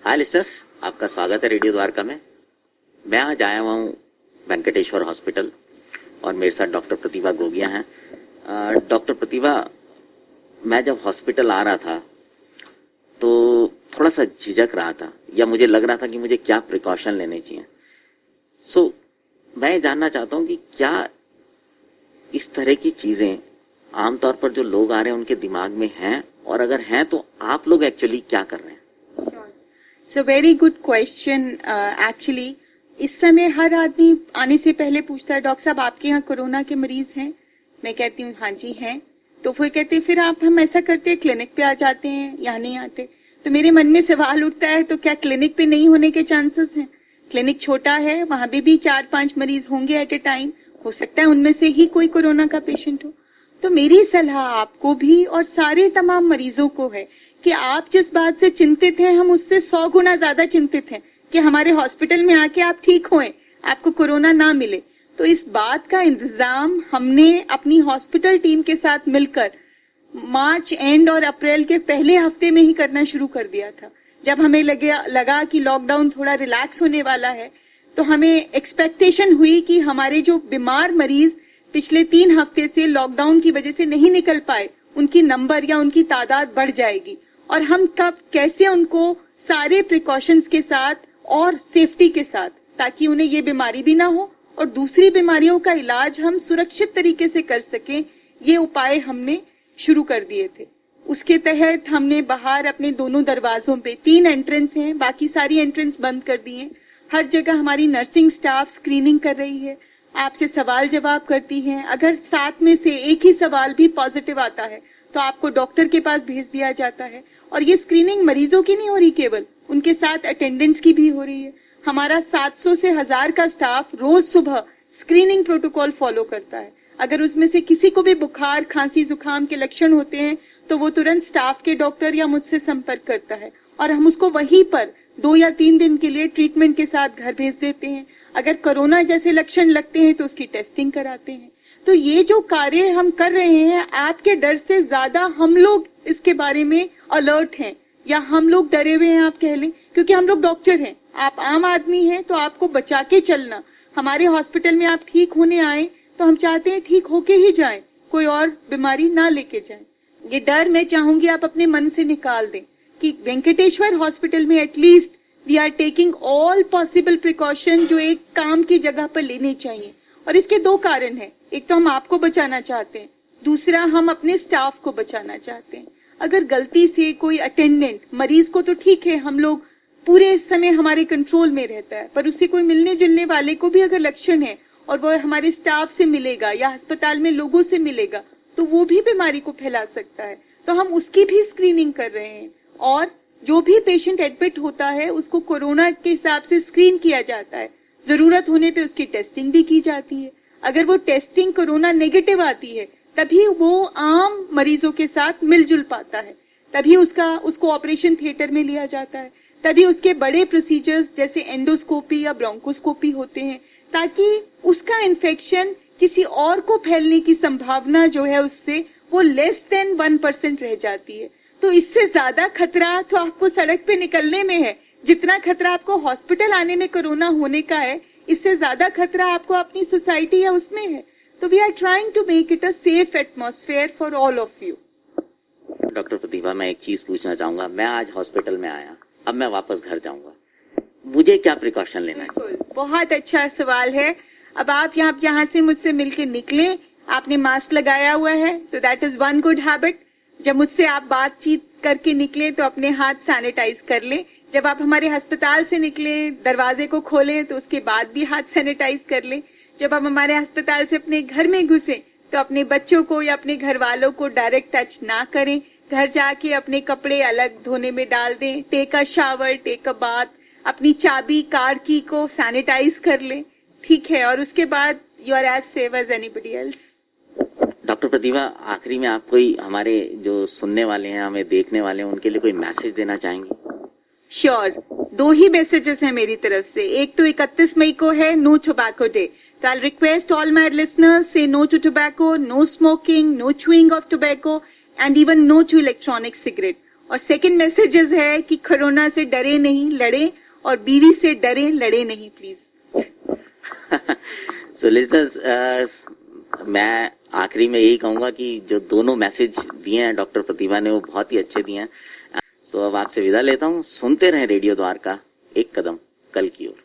हाय listeners, आपका स्वागत है रेडियो द्वारका में। मैं आज आया हुआ हूँ वेंकटेश्वर हॉस्पिटल और मेरे साथ डॉक्टर प्रतिभा गोगिया हैं। डॉक्टर प्रतिभा, मैं जब हॉस्पिटल आ रहा था तो थोड़ा सा झिझक रहा था या मुझे लग रहा था कि मुझे क्या प्रिकॉशन लेने चाहिए। मैं जानना चाहता हूँ कि क्या इस तरह की चीजें आमतौर पर जो लोग आ रहे हैं उनके दिमाग में हैं, और अगर हैं तो आप लोग एक्चुअली क्या कर रहे हैं? So very good question. Actually, इस समय हर आदमी आने से पहले पूछता है, डॉक्टर साहब आपके यहाँ कोरोना के मरीज हैं? मैं कहती हूँ हाँ जी हैं। तो फिर कहते हैं फिर हम ऐसा करते हैं क्लिनिक पे आ जाते हैं, यहाँ नहीं आते। तो मेरे मन में सवाल उठता है, तो क्या क्लिनिक पे नहीं होने के चांसेस हैं? क्लिनिक छोटा है, वहां भी 4-5 मरीज होंगे एट ए टाइम, हो सकता है उनमें से ही कोई कोरोना का पेशेंट हो। तो मेरी सलाह आपको भी और सारे तमाम मरीजों को है कि आप जिस बात से चिंतित हैं, हम उससे 100 गुना ज्यादा चिंतित हैं कि हमारे हॉस्पिटल में आके आप ठीक होएं, आपको कोरोना ना मिले। तो इस बात का इंतजाम हमने अपनी हॉस्पिटल टीम के साथ मिलकर मार्च एंड और अप्रैल के पहले हफ्ते में ही करना शुरू कर दिया था। जब हमें लगा कि लॉकडाउन थोड़ा रिलैक्स होने वाला है, तो हमें एक्सपेक्टेशन हुई कि हमारे जो बीमार मरीज पिछले 3 हफ्ते से लॉकडाउन की वजह से नहीं निकल पाए, उनकी नंबर या उनकी तादाद बढ़ जाएगी, और हम कब कैसे उनको सारे प्रिकॉशंस के साथ और सेफ्टी के साथ, ताकि उन्हें ये बीमारी भी ना हो और दूसरी बीमारियों का इलाज हम सुरक्षित तरीके से कर सकें, ये उपाय हमने शुरू कर दिए थे। उसके तहत हमने बाहर अपने दोनों दरवाजों पे 3 एंट्रेंस हैं, बाकी सारी एंट्रेंस बंद कर दी हैं। हर जगह हमारी नर्सिंग स्टाफ स्क्रीनिंग कर रही है, आपसे सवाल जवाब करती है। अगर 7 में से एक ही सवाल भी पॉजिटिव आता है तो आपको डॉक्टर के पास भेज दिया जाता है। और ये स्क्रीनिंग मरीजों की नहीं हो रही केवल, उनके साथ अटेंडेंट्स की भी हो रही है। हमारा 700 से 1000 का स्टाफ रोज सुबह स्क्रीनिंग प्रोटोकॉल फॉलो करता है। अगर उसमें से किसी को भी बुखार, खांसी, जुकाम के लक्षण होते हैं तो वो तुरंत स्टाफ के डॉक्टर या मुझसे संपर्क करता है और हम उसको वहीं पर 2 या 3 दिन के लिए ट्रीटमेंट के साथ घर भेज देते हैं। अगर कोरोना जैसे लक्षण लगते हैं तो उसकी टेस्टिंग कराते हैं। तो ये जो कार्य हम कर रहे हैं, आपके डर से ज्यादा हम लोग इसके बारे में अलर्ट हैं, या हम लोग डरे हुए हैं आप कह लें, क्योंकि हम लोग डॉक्टर हैं, आप आम आदमी हैं, तो आपको बचा के चलना। हमारे हॉस्पिटल में आप ठीक होने आए तो हम चाहते हैं ठीक होके ही जाएं, कोई और बीमारी ना लेके जाएं। ये डर मैं चाहूंगी आप अपने मन से निकाल दें कि वेंकटेश्वर हॉस्पिटल में at least we are taking all possible precaution जो एक काम की जगह पर लेने चाहिए। और इसके 2 कारण हैं, एक तो हम आपको बचाना चाहते हैं, दूसरा हम अपने स्टाफ को बचाना चाहते हैं। अगर गलती से कोई अटेंडेंट, मरीज को तो ठीक है, हम लोग पूरे समय हमारे कंट्रोल में रहता है, पर उससे कोई मिलने जुलने वाले को भी अगर लक्षण है और वो हमारे स्टाफ से मिलेगा या अस्पताल में लोगों से मिलेगा तो वो भी बीमारी को फैला सकता है। तो हम उसकी भी स्क्रीनिंग कर रहे हैं, और जो भी पेशेंट एडमिट होता है उसको कोरोना के हिसाब से स्क्रीन किया जाता है। जरूरत होने पे उसकी टेस्टिंग भी की जाती है। अगर वो टेस्टिंग कोरोना नेगेटिव आती है तभी वो आम मरीजों के साथ मिलजुल पाता है, तभी उसको ऑपरेशन थिएटर में लिया जाता है, तभी उसके बड़े प्रोसीजर्स जैसे एंडोस्कोपी या ब्रोंकोस्कोपी होते हैं, ताकि उसका इन्फेक्शन किसी और को फैलने की संभावना जो है उससे वो लेस देन 1% रह जाती है। तो इससे ज्यादा खतरा तो आपको सड़क पे निकलने में है, जितना खतरा आपको हॉस्पिटल आने में कोरोना होने का है, इससे ज्यादा खतरा आपको अपनी सोसाइटी या उसमें है। तो we are trying to make it a safe atmosphere for all of you. Doctor Pratibha, मैं एक चीज पूछना चाहूंगा। मैं आज हॉस्पिटल में आया, अब मैं वापस घर जाऊंगा, मुझे क्या प्रिकॉशन लेना है? बहुत अच्छा सवाल है। अब आप यहाँ से मुझसे मिलके निकले, आपने मास्क लगाया हुआ है, तो दैट इज 1 गुड हैबिट। जब मुझसे आप बातचीत करके निकले तो अपने हाथ सैनिटाइज कर ले। जब आप हमारे अस्पताल से निकले, दरवाजे को खोले तो उसके बाद भी हाथ सैनिटाइज कर ले। जब आप हमारे अस्पताल से अपने घर में घुसे तो अपने बच्चों को या अपने घर वालों को डायरेक्ट टच ना करें। घर जाके अपने कपड़े अलग धोने में डाल दें, take a shower, take a bath, अपनी चाबी, कार की को सैनिटाइज कर ले, ठीक है, और उसके बाद you are as safe as anybody else. Doctor Pratibha, आखिरी में आप कोई हमारे जो सुनने वाले हैं, हमें देखने वाले हैं, उनके लिए कोई मैसेज देना चाहेंगे? श्योर, 2 ही मैसेजेस हैं मेरी तरफ से। एक तो 31 मई को है नो टोबैको डे, तो I request all my listeners से no to tobacco, no smoking, no chewing of tobacco and even no to electronic cigarette. और सेकंड मैसेजेस है कि कोरोना से डरे नहीं, लड़े, और बीवी से डरे, लड़े नहीं, प्लीज। सो लिसनर्स, मैं आखिरी में यही कहूंगा कि जो दोनों मैसेज दिए हैं डॉक्टर प्रतिभा ने वो बहुत ही अच्छे दिए हैं। सो अब आपसे विदा लेता हूँ। सुनते रहें रेडियो द्वारका, एक कदम कल की ओर।